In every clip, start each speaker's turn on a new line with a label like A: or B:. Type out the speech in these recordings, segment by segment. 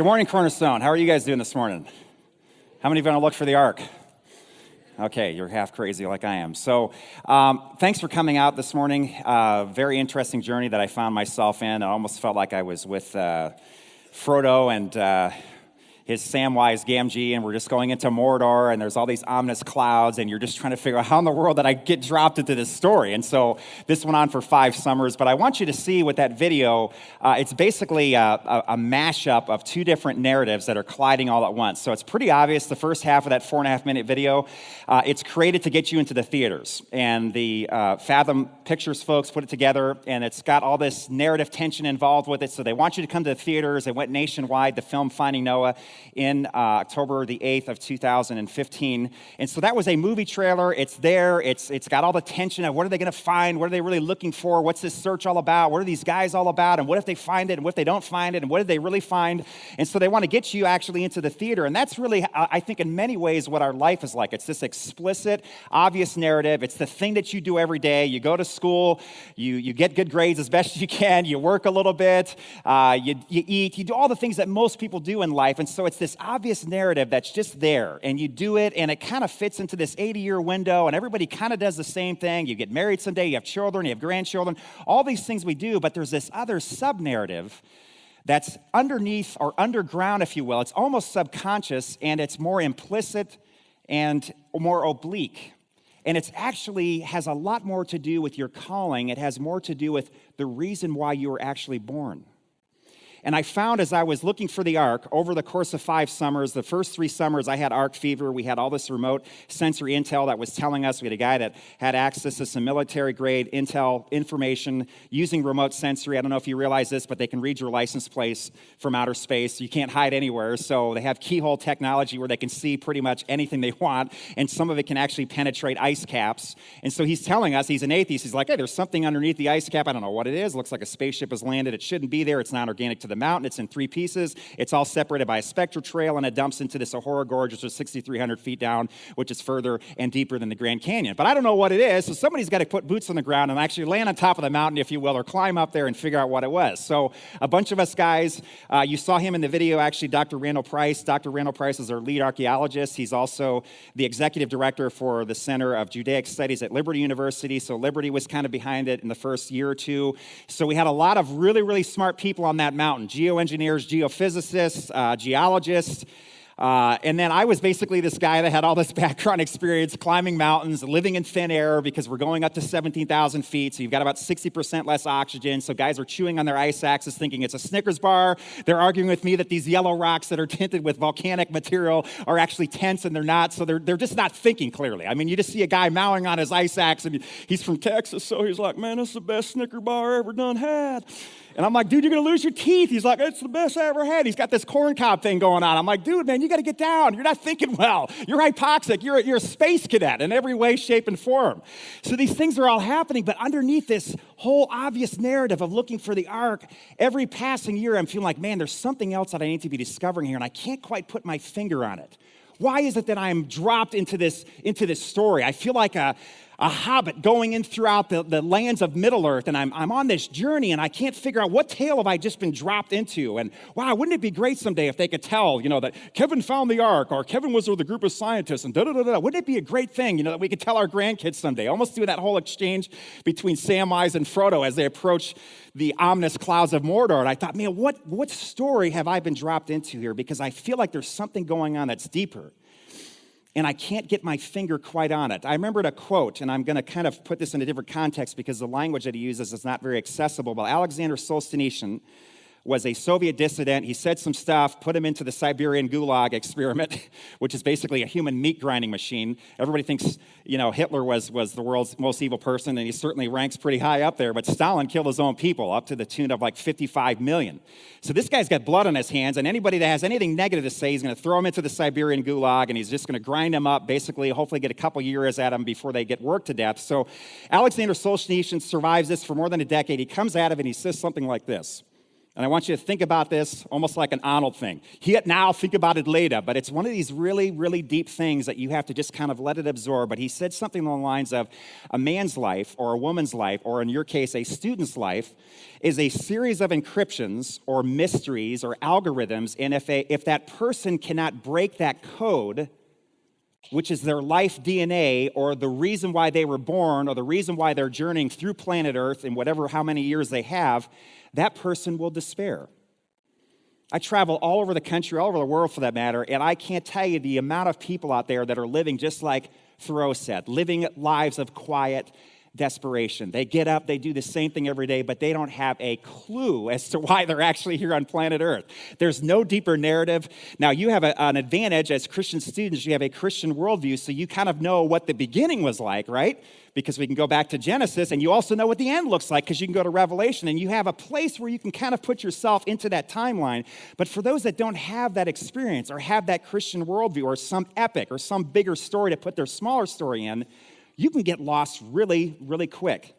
A: Good morning, Cornerstone. How are you guys doing this morning? How many of you want to look for the ark? Okay, you're half crazy like I am. So thanks for coming out this morning. Very interesting journey that I found myself in. I almost felt like I was with Frodo and his Samwise Gamgee, and we're just going into Mordor, and there's all these ominous clouds, and you're just trying to figure out how in the world did I get dropped into this story. And so this went on for 5 summers, but I want you to see with that video, it's basically a mashup of 2 different narratives that are colliding all at once. So it's pretty obvious, the first half of that 4.5-minute video, it's created to get you into the theaters. And the Fathom Pictures folks put it together, and it's got all this narrative tension involved with it, so they want you to come to the theaters. They went nationwide to film Finding Noah in October the 8th of 2015. And so that was a movie trailer. It's there. It's got all the tension of what are they going to find? What are they really looking for? What's this search all about? What are these guys all about? And what if they find it? And what if they don't find it? And what did they really find? And so they want to get you actually into the theater. And that's really, I think, in many ways what our life is like. It's this explicit, obvious narrative. It's the thing that you do every day. You go to school. You get good grades as best you can. You work a little bit. You eat. You do all the things that most people do in life. And so it's this obvious narrative that's just there, and you do it, and it kind of fits into this 80-year window, and everybody kind of does the same thing. You get married someday, you have children, you have grandchildren, all these things we do, but there's this other sub-narrative that's underneath or underground, if you will. It's almost subconscious, and it's more implicit and more oblique. And it actually has a lot more to do with your calling. It has more to do with the reason why you were actually born. And I found as I was looking for the ark over the course of 5 summers, the first 3 summers I had ark fever. We had all this remote sensory intel that was telling us. We had a guy that had access to some military-grade intel information using remote sensory. I don't know if you realize this, but they can read your license plates from outer space. You can't hide anywhere. So they have keyhole technology where they can see pretty much anything they want, and some of it can actually penetrate ice caps. And so he's telling us, he's an atheist, he's like, hey, there's something underneath the ice cap. I don't know what it is. It looks like a spaceship has landed. It shouldn't be there. It's not organic to the mountain. It's in 3 pieces. It's all separated by a spectral trail, and it dumps into this Ahora Gorge, which is 6,300 feet down, which is further and deeper than the Grand Canyon. But I don't know what it is, so somebody's got to put boots on the ground and actually land on top of the mountain, if you will, or climb up there and figure out what it was. So a bunch of us guys, you saw him in the video, actually, Dr. Randall Price. Dr. Randall Price is our lead archaeologist. He's also the executive director for the Center of Judaic Studies at Liberty University. So Liberty was kind of behind it in the first year or 2. So we had a lot of really, really smart people on that mountain, geoengineers, geophysicists, geologists, and then I was basically this guy that had all this background experience climbing mountains, living in thin air because we're going up to 17,000 feet, so you've got about 60% less oxygen, so guys are chewing on their ice axes thinking it's a Snickers bar. They're arguing with me that these yellow rocks that are tinted with volcanic material are actually tents, and they're not, so they're just not thinking clearly. I mean, you just see a guy mowing on his ice axe, and he's from Texas, so he's like, man, this is the best Snicker bar I ever done had. And I'm like, dude, you're going to lose your teeth. He's like, it's the best I ever had. He's got this corn cob thing going on. I'm like, dude, man, you got to get down. You're not thinking well. You're hypoxic. You're a space cadet in every way, shape, and form. So these things are all happening, but underneath this whole obvious narrative of looking for the ark, every passing year I'm feeling like, man, there's something else that I need to be discovering here, and I can't quite put my finger on it. Why is it that I'm dropped into this story? I feel like a hobbit going in throughout the lands of Middle-earth, and I'm on this journey, and I can't figure out what tale have I just been dropped into. And wow, wouldn't it be great someday if they could tell, that Kevin found the ark, or Kevin was with a group of scientists, and da-da-da-da. Wouldn't it be a great thing, that we could tell our grandkids someday, almost do that whole exchange between Samwise and Frodo as they approach the ominous clouds of Mordor. And I thought, man, what story have I been dropped into here? Because I feel like there's something going on that's deeper, and I can't get my finger quite on it. I remembered a quote, and I'm going to kind of put this in a different context because the language that he uses is not very accessible, but Alexander Solzhenitsyn was a Soviet dissident. He said some stuff, put him into the Siberian Gulag experiment, which is basically a human meat grinding machine. Everybody thinks, Hitler was the world's most evil person, and he certainly ranks pretty high up there, but Stalin killed his own people up to the tune of like 55 million. So this guy's got blood on his hands, and anybody that has anything negative to say, he's going to throw him into the Siberian Gulag, and he's just going to grind him up, basically, hopefully get a couple years at him before they get worked to death. So Alexander Solzhenitsyn survives this for more than a decade. He comes out of it, and he says something like this. And I want you to think about this almost like an Arnold thing. Hear it now, think about it later. But it's one of these really, really deep things that you have to just kind of let it absorb. But he said something along the lines of a man's life or a woman's life, or in your case, a student's life, is a series of encryptions or mysteries or algorithms. And if that person cannot break that code, which is their life DNA or the reason why they were born or the reason why they're journeying through planet Earth in whatever how many years they have, that person will despair. I travel all over the country, all over the world for that matter, and I can't tell you the amount of people out there that are living just like Thoreau said, living lives of quiet desperation. They get up, they do the same thing every day, but they don't have a clue as to why they're actually here on planet Earth. There's no deeper narrative. Now, you have an advantage as Christian students. You have a Christian worldview, so you kind of know what the beginning was like, right? Because we can go back to Genesis, and you also know what the end looks like because you can go to Revelation, and you have a place where you can kind of put yourself into that timeline. But for those that don't have that experience or have that Christian worldview or some epic or some bigger story to put their smaller story in, you can get lost really, really quick.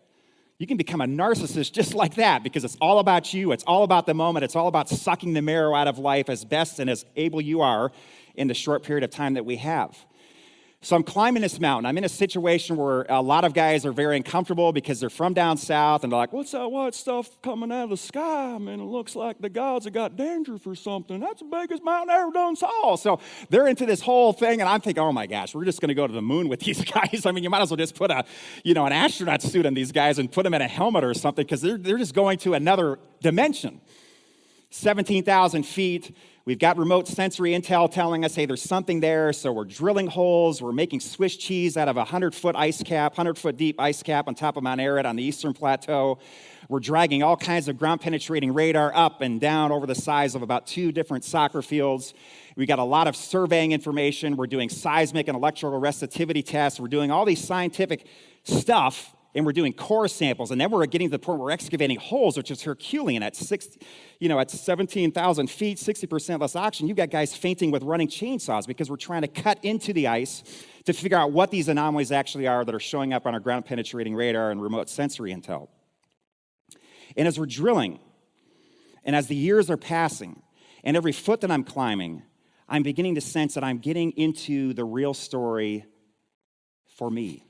A: You can become a narcissist just like that because it's all about you. It's all about the moment. It's all about sucking the marrow out of life as best and as able you are in the short period of time that we have. So I'm climbing this mountain. I'm in a situation where a lot of guys are very uncomfortable because they're from down south, and they're like, what's that white stuff coming out of the sky? I mean, it looks like the gods have got dandruff or something. That's the biggest mountain I ever done saw. So they're into this whole thing, and I'm thinking, oh my gosh, we're just going to go to the moon with these guys. I mean, you might as well just put an astronaut suit on these guys and put them in a helmet or something because they're just going to another dimension. 17,000 feet. We've got remote sensory intel telling us, hey, there's something there, so we're drilling holes. We're making Swiss cheese out of a 100-foot ice cap, 100-foot deep ice cap on top of Mount Ararat on the eastern plateau. We're dragging all kinds of ground-penetrating radar up and down over the size of about 2 different soccer fields. We got a lot of surveying information. We're doing seismic and electrical resistivity tests. We're doing all these scientific stuff, and we're doing core samples, and then we're getting to the point where we're excavating holes, which is Herculean at 17,000 feet, 60% less oxygen. You've got guys fainting with running chainsaws because we're trying to cut into the ice to figure out what these anomalies actually are that are showing up on our ground-penetrating radar and remote sensory intel. And as we're drilling, and as the years are passing, and every foot that I'm climbing, I'm beginning to sense that I'm getting into the real story for me.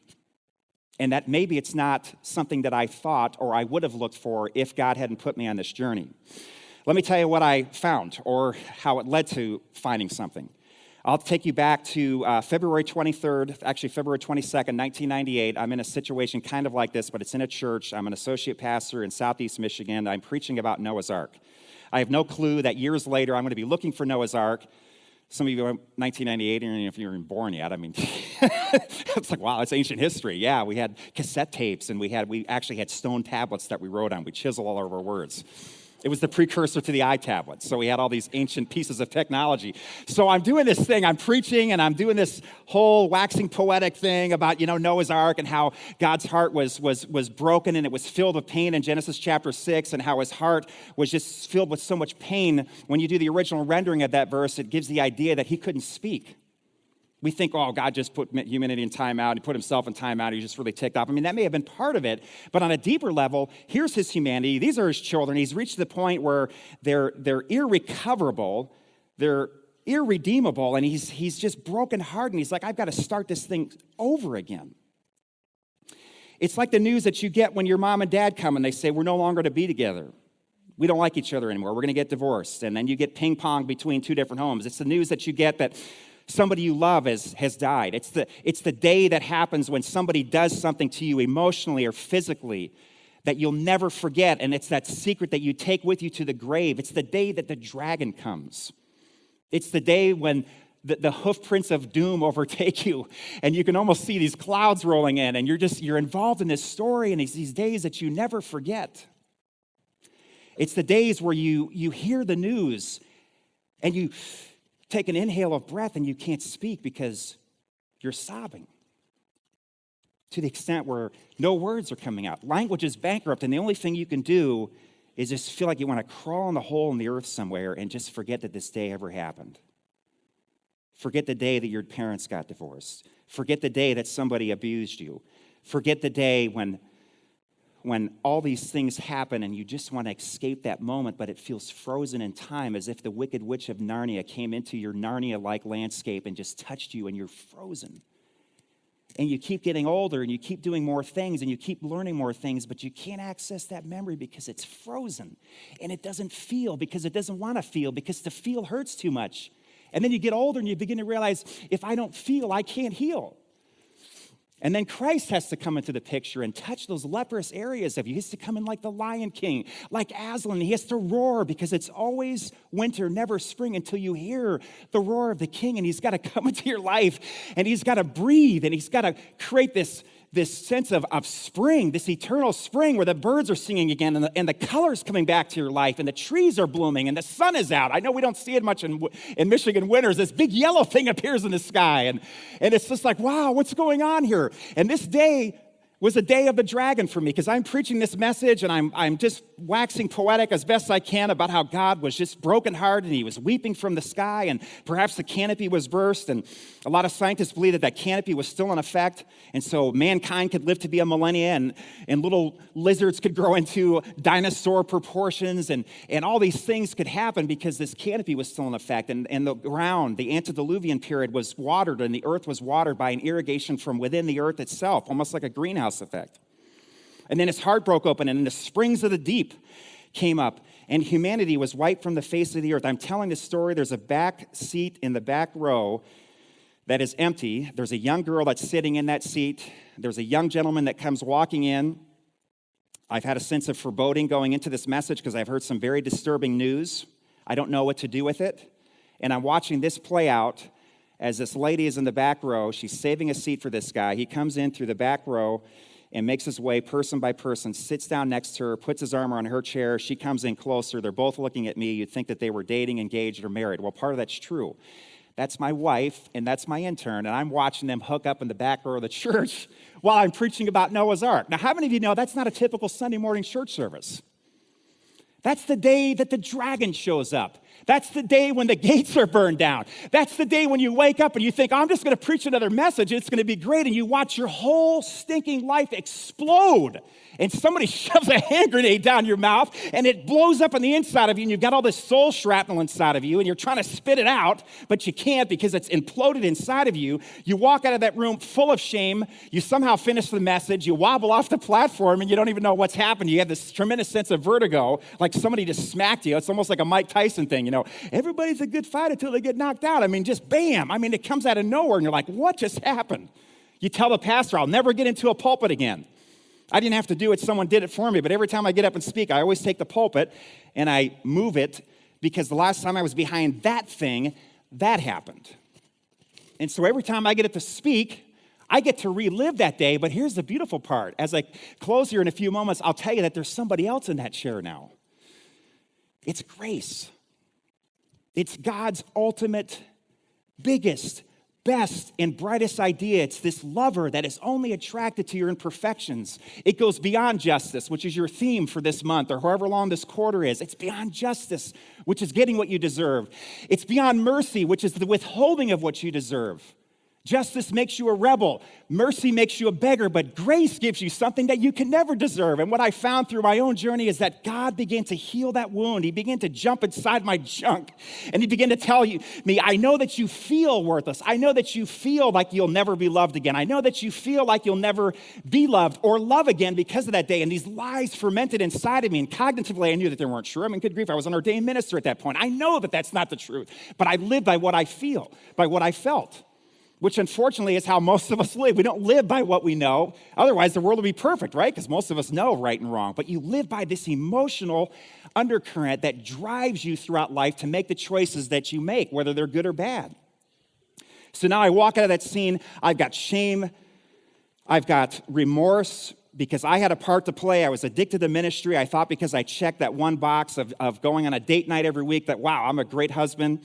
A: And that maybe it's not something that I thought or I would have looked for if God hadn't put me on this journey. Let me tell you what I found or how it led to finding something. I'll take you back to February 22nd, 1998. I'm in a situation kind of like this, but it's in a church. I'm an associate pastor in Southeast Michigan. I'm preaching about Noah's Ark. I have no clue that years later I'm going to be looking for Noah's Ark. Some of you are 1998, and if you're even born yet, I mean, it's like, wow, that's ancient history. Yeah, we had cassette tapes, and we actually had stone tablets that we wrote on. We chisel all over our words. It was the precursor to the iTablet. So we had all these ancient pieces of technology. So I'm doing this thing, I'm preaching, and I'm doing this whole waxing poetic thing about, Noah's Ark and how God's heart was broken and it was filled with pain in Genesis chapter 6, and how his heart was just filled with so much pain. When you do the original rendering of that verse, it gives the idea that he couldn't speak. We think, oh, God just put humanity in timeout. He put himself in timeout. He just really ticked off. I mean, that may have been part of it. But on a deeper level, here's his humanity. These are his children. He's reached the point where they're irrecoverable. They're irredeemable. And he's just brokenhearted. And he's like, I've got to start this thing over again. It's like the news that you get when your mom and dad come and they say, we're no longer to be together. We don't like each other anymore. We're going to get divorced. And then you get ping pong between 2 different homes. It's the news that you get that somebody you love has died. It's the day that happens when somebody does something to you emotionally or physically that you'll never forget, and it's that secret that you take with you to the grave. It's the day that the dragon comes. It's the day when the hoof prints of doom overtake you, and you can almost see these clouds rolling in, and you're involved in this story, and it's these days that you never forget. It's the days where you hear the news, and you take an inhale of breath and you can't speak because you're sobbing to the extent where no words are coming out. Language is bankrupt, and the only thing you can do is just feel like you want to crawl in the hole in the earth somewhere and just forget that this day ever happened. Forget the day that your parents got divorced. Forget the day that somebody abused you. Forget the day when when all these things happen and you just want to escape that moment, but it feels frozen in time, as if the Wicked Witch of Narnia came into your Narnia-like landscape and just touched you and you're frozen. And you keep getting older and you keep doing more things and you keep learning more things, but you can't access that memory because it's frozen. And it doesn't feel because it doesn't want to feel, because to feel hurts too much. And then you get older and you begin to realize, if I don't feel, I can't heal. And then Christ has to come into the picture and touch those leprous areas of you. He has to come in like the Lion King, like Aslan. He has to roar, because it's always winter, never spring, until you hear the roar of the King. And he's got to come into your life, and he's got to breathe, and he's got to create this sense of spring, this eternal spring where the birds are singing again, and the colors coming back to your life, and the trees are blooming, and the sun is out. I know we don't see it much in Michigan winters. This big yellow thing appears in the sky, and it's just like, wow, what's going on here? And this day was a day of the dragon for me, because I'm preaching this message and I'm just waxing poetic as best I can about how God was just brokenhearted and he was weeping from the sky, and perhaps the canopy was burst, and a lot of scientists believe that canopy was still in effect, and so mankind could live to be a millennia, and little lizards could grow into dinosaur proportions, and all these things could happen because this canopy was still in effect, and the ground, the antediluvian period, was watered, and the earth was watered by an irrigation from within the earth itself, almost like a greenhouse effect. And then his heart broke open, and the springs of the deep came up, and humanity was wiped from the face of the earth. I'm telling this story. There's a back seat in the back row that is empty. There's a young girl that's sitting in that seat. There's a young gentleman that comes walking in. I've had a sense of foreboding going into this message because I've heard some very disturbing news. I don't know what to do with it. And I'm watching this play out as this lady is in the back row. She's saving a seat for this guy. He comes in through the back row and makes his way person by person, sits down next to her, puts his arm around her chair. She comes in closer. They're both looking at me. You'd think that they were dating, engaged, or married. Well, part of that's true. That's my wife, and that's my intern, and I'm watching them hook up in the back row of the church while I'm preaching about Noah's Ark. Now, how many of you know that's not a typical Sunday morning church service? That's the day that the dragon shows up. That's the day when the gates are burned down. That's the day when you wake up and you think, I'm just going to preach another message. It's going to be great. And you watch your whole stinking life explode. And somebody shoves a hand grenade down your mouth and it blows up on the inside of you. And you've got all this soul shrapnel inside of you. And you're trying to spit it out, but you can't because it's imploded inside of you. You walk out of that room full of shame. You somehow finish the message. You wobble off the platform and you don't even know what's happened. You have this tremendous sense of vertigo, like somebody just smacked you. It's almost like a Mike Tyson thing. You know, everybody's a good fighter until they get knocked out. I mean, just bam. I mean, it comes out of nowhere, and you're like, what just happened? You tell the pastor, I'll never get into a pulpit again. I didn't have to do it. Someone did it for me. But every time I get up and speak, I always take the pulpit, and I move it, because the last time I was behind that thing, that happened. And so every time I get up to speak, I get to relive that day. But here's the beautiful part. As I close here in a few moments, I'll tell you that there's somebody else in that chair now. It's grace. It's God's ultimate, biggest, best, and brightest idea. It's this lover that is only attracted to your imperfections. It goes beyond justice, which is your theme for this month or however long this quarter is. It's beyond justice, which is getting what you deserve. It's beyond mercy, which is the withholding of what you deserve. Justice makes you a rebel. Mercy makes you a beggar, but grace gives you something that you can never deserve. And what I found through my own journey is that God began to heal that wound. He began to jump inside my junk, and he began to tell me, I know that you feel worthless. I know that you feel like you'll never be loved again. I know that you feel like you'll never be loved or love again because of that day. And these lies fermented inside of me, and cognitively I knew that they weren't true. I mean, good grief, I was an ordained minister at that point. I know that that's not the truth, but I lived by what I feel, by what I felt, which unfortunately is how most of us live. We don't live by what we know. Otherwise, the world would be perfect, right? Because most of us know right and wrong. But you live by this emotional undercurrent that drives you throughout life to make the choices that you make, whether they're good or bad. So now I walk out of that scene. I've got shame. I've got remorse because I had a part to play. I was addicted to ministry. I thought because I checked that one box of going on a date night every week that, wow, I'm a great husband.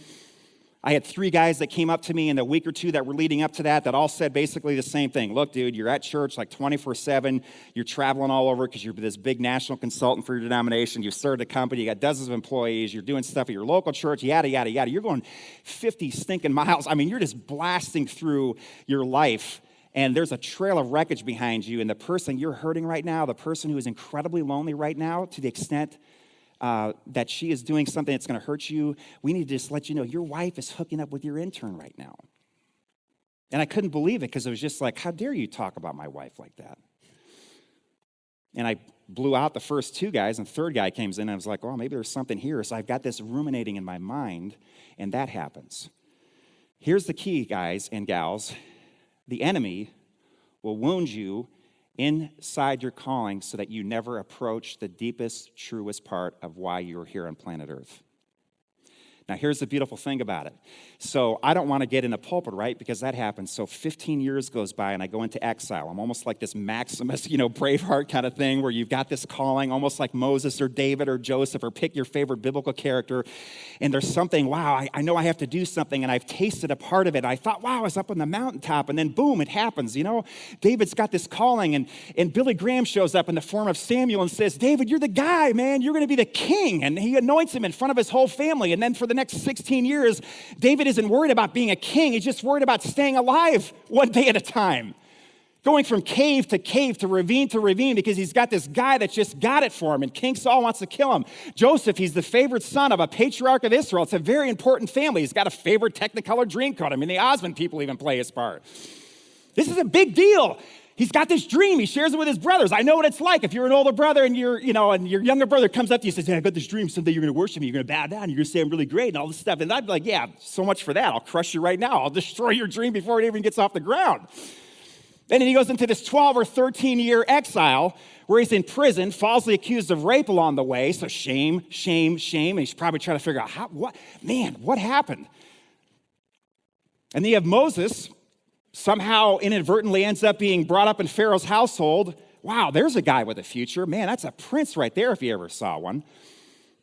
A: I had 3 guys that came up to me in the week or 2 that were leading up to that all said basically the same thing. Look, dude, you're at church like 24/7. You're traveling all over because you're this big national consultant for your denomination. You started a company. You got dozens of employees. You're doing stuff at your local church, yada, yada, yada. You're going 50 stinking miles. I mean, you're just blasting through your life. and there's a trail of wreckage behind you, and the person you're hurting right now, the person who is incredibly lonely right now, to the extent that she is doing something that's going to hurt you, we need to just let you know your wife is hooking up with your intern right now. And I couldn't believe it because it was just like, how dare you talk about my wife like that? And I blew out the first two guys, and the third guy comes in, and I was like, well, maybe there's something here. So I've got this ruminating in my mind, and that happens. Here's the key, guys and gals. The enemy will wound you inside your calling so that you never approach the deepest, truest part of why you're here on planet Earth. Now, here's the beautiful thing about it. So I don't want to get in a pulpit, right? Because that happens. So 15 years goes by and I go into exile. I'm almost like this Maximus, Braveheart kind of thing where you've got this calling, almost like Moses or David or Joseph, or pick your favorite biblical character. And there's something, wow, I know I have to do something, and I've tasted a part of it. I thought, wow, I was up on the mountaintop, and then boom, it happens. David's got this calling, and Billy Graham shows up in the form of Samuel and says, David, you're the guy, man. You're going to be the king. And he anoints him in front of his whole family. And then for the next 16 years, David isn't worried about being a king. He's just worried about staying alive one day at a time, going from cave to ravine because he's got this guy that's just got it for him, and King Saul wants to kill him. Joseph, he's the favorite son of a patriarch of Israel. It's a very important family. He's got a favorite Technicolor Dreamcoat. The Osmond people even play his part. This is a big deal. He's got this dream. He shares it with his brothers. I know what it's like if you're an older brother and your younger brother comes up to you and says, hey, I got this dream. Someday you're going to worship me. You're going to bow down. You're going to say I'm really great and all this stuff. And I'd be like, yeah, so much for that. I'll crush you right now. I'll destroy your dream before it even gets off the ground. And then he goes into this 12 or 13-year exile where he's in prison, falsely accused of rape along the way. So shame. And he's probably trying to figure out, what happened? And then you have Moses, somehow inadvertently ends up being brought up in Pharaoh's household. Wow, there's a guy with a future. Man, that's a prince right there if you ever saw one.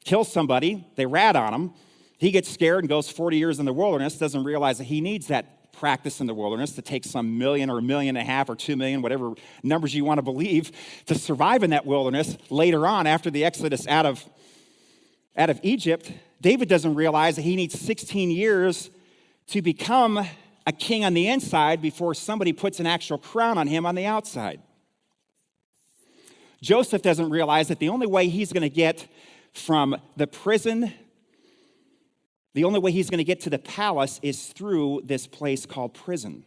A: Kills somebody, they rat on him. He gets scared and goes 40 years in the wilderness, doesn't realize that he needs that practice in the wilderness to take some million or 1.5 million or 2 million, whatever numbers you want to believe, to survive in that wilderness later on after the exodus out of Egypt. David doesn't realize that he needs 16 years to become a king on the inside before somebody puts an actual crown on him on the outside. Joseph doesn't realize that the only way he's going to get from the prison, the only way he's going to get to the palace is through this place called prison.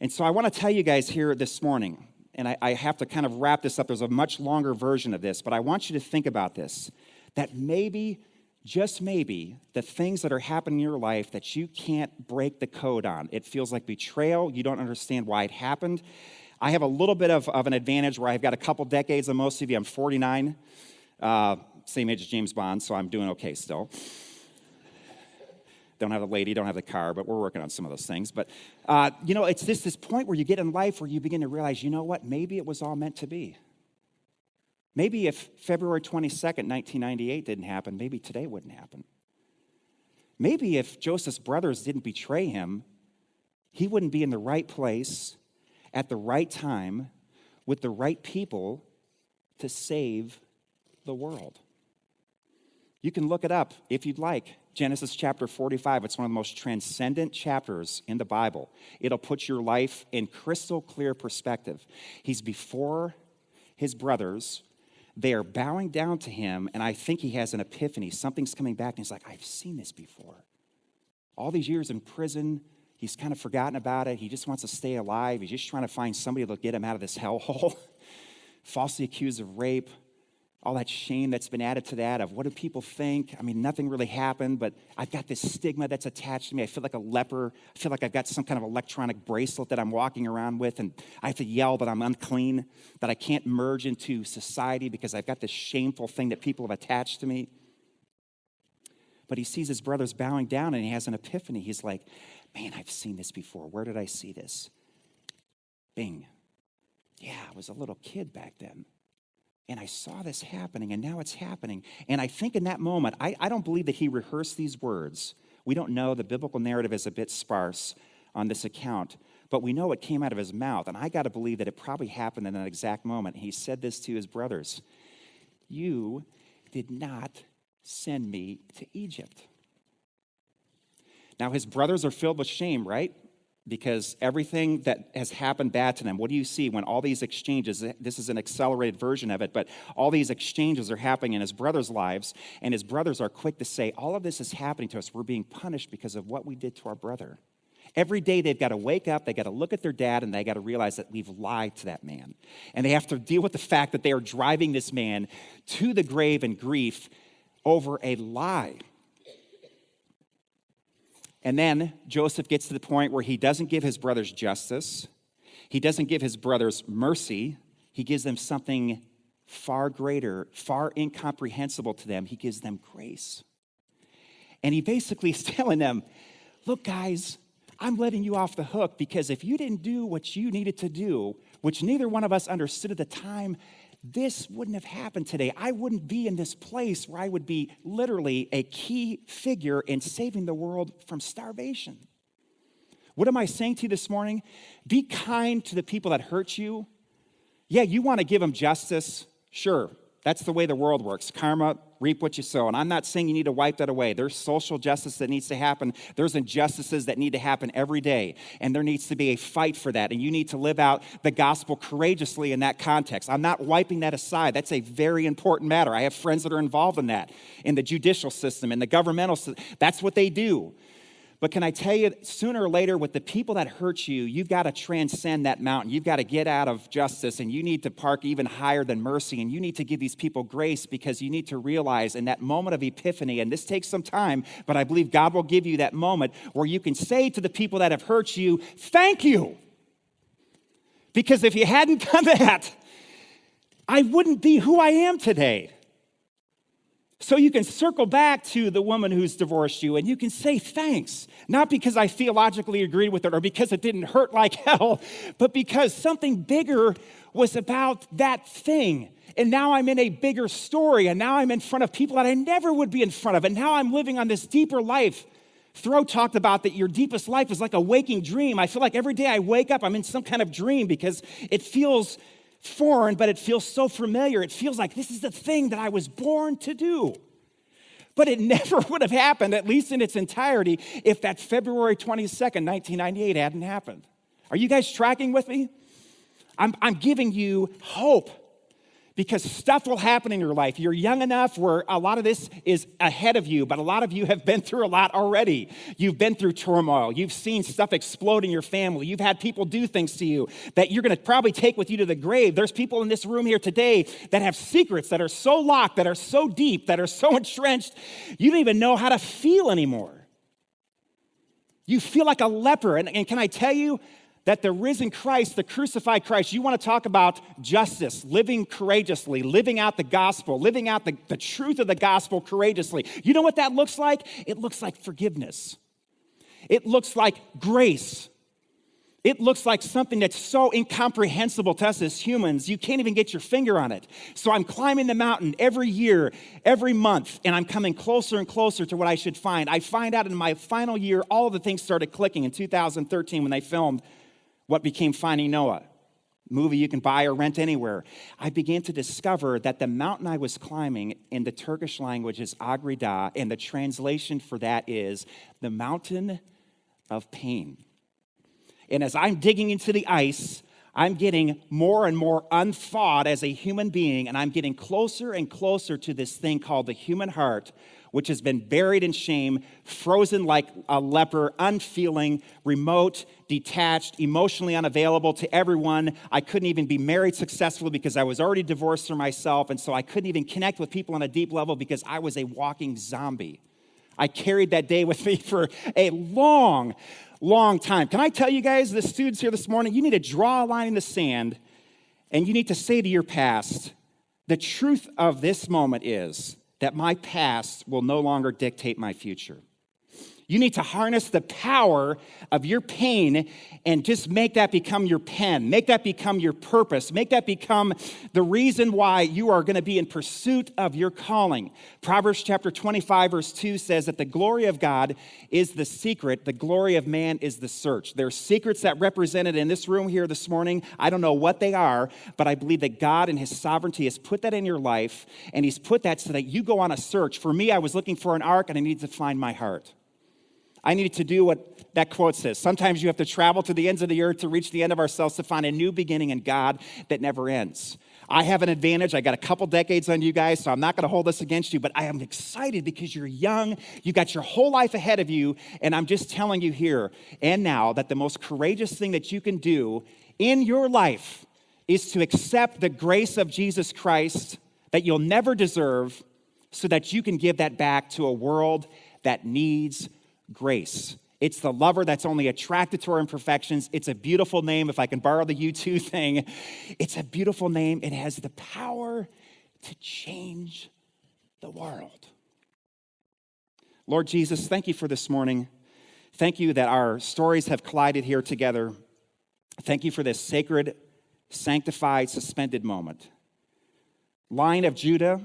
A: And so I want to tell you guys here this morning, and I have to kind of wrap this up. There's a much longer version of this, but I want you to think about this, that maybe, just maybe, the things that are happening in your life that you can't break the code on. It feels like betrayal. You don't understand why it happened. I have a little bit of an advantage where I've got a couple decades than most of you. I'm 49, same age as James Bond, so I'm doing okay still. Don't have the lady, don't have the car, but we're working on some of those things. But, it's this point where you get in life where you begin to realize, you know what, maybe it was all meant to be. Maybe if February 22nd, 1998 didn't happen, maybe today wouldn't happen. Maybe if Joseph's brothers didn't betray him, he wouldn't be in the right place at the right time with the right people to save the world. You can look it up if you'd like. Genesis chapter 45, it's one of the most transcendent chapters in the Bible. It'll put your life in crystal clear perspective. He's before his brothers. They are bowing down to him, and I think he has an epiphany. Something's coming back, and he's like, I've seen this before. All these years in prison, he's kind of forgotten about it. He just wants to stay alive. He's just trying to find somebody that'll get him out of this hellhole. Falsely accused of rape, all that shame that's been added to that of what do people think? Nothing really happened, but I've got this stigma that's attached to me. I feel like a leper. I feel like I've got some kind of electronic bracelet that I'm walking around with, and I have to yell that I'm unclean, that I can't merge into society because I've got this shameful thing that people have attached to me. But he sees his brothers bowing down, and he has an epiphany. He's like, man, I've seen this before. Where did I see this? Bing. Yeah, I was a little kid back then. And I saw this happening, and now it's happening. And I think in that moment, I don't believe that he rehearsed these words. We don't know. The biblical narrative is a bit sparse on this account. But we know it came out of his mouth. And I got to believe that it probably happened in that exact moment. He said this to his brothers. You did not send me to Egypt. Now, his brothers are filled with shame, right? because everything that has happened bad to them, what do you see when all these exchanges, this is an accelerated version of it, but all these exchanges are happening in his brothers' lives, and his brothers are quick to say, all of this is happening to us. We're being punished because of what we did to our brother. Every day they've got to wake up, they got to look at their dad, and they got to realize that we've lied to that man. And they have to deal with the fact that they are driving this man to the grave in grief over a lie. And then Joseph gets to the point where he doesn't give his brothers justice. He doesn't give his brothers mercy. He gives them something far greater, far incomprehensible to them. He gives them grace. And he basically is telling them, look, guys, I'm letting you off the hook because if you didn't do what you needed to do, which neither one of us understood at the time, this wouldn't have happened today. I wouldn't be in this place where I would be literally a key figure in saving the world from starvation. What am I saying to you this morning? Be kind to the people that hurt you. Yeah, you want to give them justice. Sure, that's the way the world works. Karma, reap what you sow. And I'm not saying you need to wipe that away. There's social justice that needs to happen. There's injustices that need to happen every day. And there needs to be a fight for that. And you need to live out the gospel courageously in that context. I'm not wiping that aside. That's a very important matter. I have friends that are involved in that, in the judicial system, in the governmental system. That's what they do. But can I tell you, sooner or later, with the people that hurt you, you've got to transcend that mountain. You've got to get out of justice, and you need to park even higher than mercy, and you need to give these people grace because you need to realize in that moment of epiphany, and this takes some time, but I believe God will give you that moment where you can say to the people that have hurt you, thank you. Because if you hadn't done that, I wouldn't be who I am today. So you can circle back to the woman who's divorced you and you can say thanks, not because I theologically agreed with it or because it didn't hurt like hell, but because something bigger was about that thing. And now I'm in a bigger story, and now I'm in front of people that I never would be in front of, and now I'm living on this deeper life. Thoreau talked about that your deepest life is like a waking dream. I feel like every day I wake up, I'm in some kind of dream because it feels foreign, but it feels so familiar. It feels like this is the thing that I was born to do. But it never would have happened, at least in its entirety, if that February 22nd, 1998 hadn't happened. Are you guys tracking with me? I'm giving you hope because stuff will happen in your life. You're young enough where a lot of this is ahead of you, but a lot of you have been through a lot already. You've been through turmoil. You've seen stuff explode in your family. You've had people do things to you that you're going to probably take with you to the grave. There's people in this room here today that have secrets that are so locked, that are so deep, that are so entrenched, you don't even know how to feel anymore. You feel like a leper. And can I tell you, that the risen Christ, the crucified Christ, you want to talk about justice, living courageously, living out the gospel, living out the truth of the gospel courageously. You know what that looks like? It looks like forgiveness. It looks like grace. It looks like something that's so incomprehensible to us as humans, you can't even get your finger on it. So I'm climbing the mountain every year, every month, and I'm coming closer and closer to what I should find. I find out in my final year, all of the things started clicking in 2013 when they filmed what became Finding Noah, movie you can buy or rent anywhere. I began to discover that the mountain I was climbing in the Turkish language is Agrida, and the translation for that is the mountain of pain. And as I'm digging into the ice, I'm getting more and more unthawed as a human being, and I'm getting closer and closer to this thing called the human heart, which has been buried in shame, frozen like a leper, unfeeling, remote, detached, emotionally unavailable to everyone. I couldn't even be married successfully because I was already divorced from myself, and so I couldn't even connect with people on a deep level because I was a walking zombie. I carried that day with me for a long time. Can I tell you guys, the students here this morning, you need to draw a line in the sand, and you need to say to your past, the truth of this moment is that my past will no longer dictate my future. You need to harness the power of your pain and just make that become your pen. Make that become your purpose. Make that become the reason why you are going to be in pursuit of your calling. Proverbs chapter 25, verse 2 says that the glory of God is the secret. The glory of man is the search. There are secrets that represented in this room here this morning. I don't know what they are, but I believe that God in his sovereignty has put that in your life, and he's put that so that you go on a search. For me, I was looking for an ark, and I needed to find my heart. I needed to do what that quote says. Sometimes you have to travel to the ends of the earth to reach the end of ourselves to find a new beginning in God that never ends. I have an advantage. I got a couple decades on you guys, so I'm not going to hold this against you, but I am excited because you're young. You got your whole life ahead of you, and I'm just telling you here and now that the most courageous thing that you can do in your life is to accept the grace of Jesus Christ that you'll never deserve so that you can give that back to a world that needs grace. It's the lover that's only attracted to our imperfections. It's a beautiful name, if I can borrow the U2 thing. It's a beautiful name. It has the power to change the world. Lord Jesus, thank you for this morning. Thank you that our stories have collided here together. Thank you for this sacred, sanctified, suspended moment. Lion of Judah,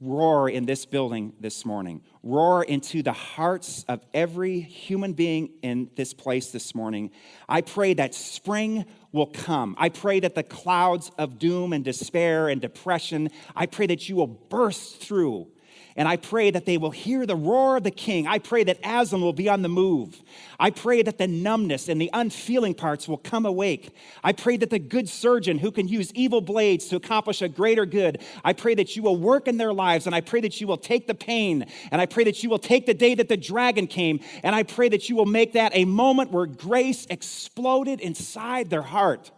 A: roar in this building this morning. Roar into the hearts of every human being in this place this morning. I pray that spring will come. I pray that the clouds of doom and despair and depression, I pray that you will burst through. And I pray that they will hear the roar of the King. I pray that Aslan will be on the move. I pray that the numbness and the unfeeling parts will come awake. I pray that the good surgeon who can use evil blades to accomplish a greater good, I pray that you will work in their lives, and I pray that you will take the pain, and I pray that you will take the day that the dragon came, and I pray that you will make that a moment where grace exploded inside their heart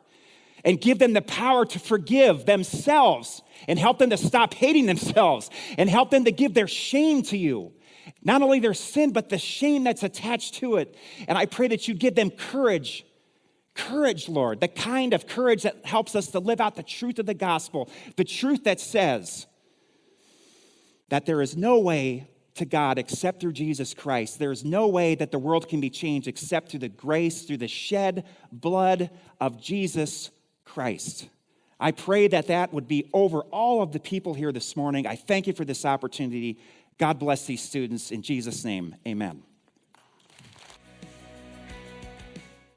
A: and give them the power to forgive themselves and help them to stop hating themselves and help them to give their shame to you. Not only their sin, but the shame that's attached to it. And I pray that you give them courage, Lord, the kind of courage that helps us to live out the truth of the gospel, the truth that says that there is no way to God except through Jesus Christ. There is no way that the world can be changed except through the grace, through the shed blood of Jesus Christ. I pray that that would be over all of the people here this morning. I thank you for this opportunity. God bless these students. In Jesus' name, amen.